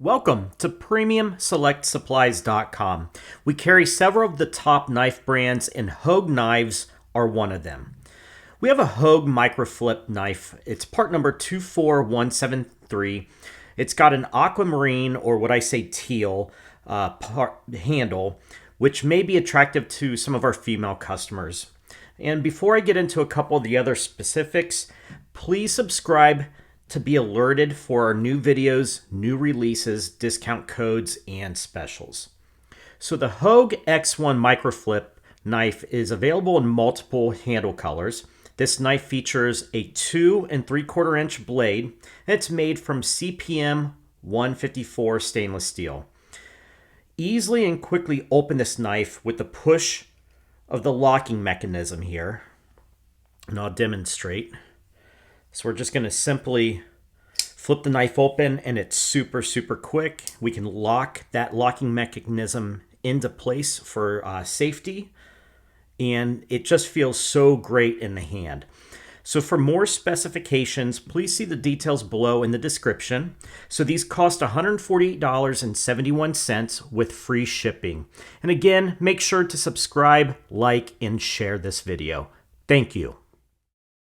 Welcome to PremiumSelectSupplies.com. We carry several of the top knife brands, and Hogue knives are one of them. We have a Hogue Microflip knife. It's part number 24173. It's got an aquamarine, or what I say teal, handle, which may be attractive to some of our female customers. And before I get into a couple of the other specifics, please subscribe to be alerted for our new videos, new releases, discount codes, and specials. So the Hogue X1-Microflip knife is available in multiple handle colors. This knife features a 2 3/4 inch blade, and it's made from CPM 154 stainless steel. Easily and quickly open this knife with the push of the locking mechanism here, and I'll demonstrate. So we're just going to simply flip the knife open, and it's super quick. We can lock that locking mechanism into place for safety, and it just feels so great in the hand. So for more specifications, please see the details below in the description. So these cost $148.71 with free shipping. And again, make sure to subscribe, like, and share this video. Thank you.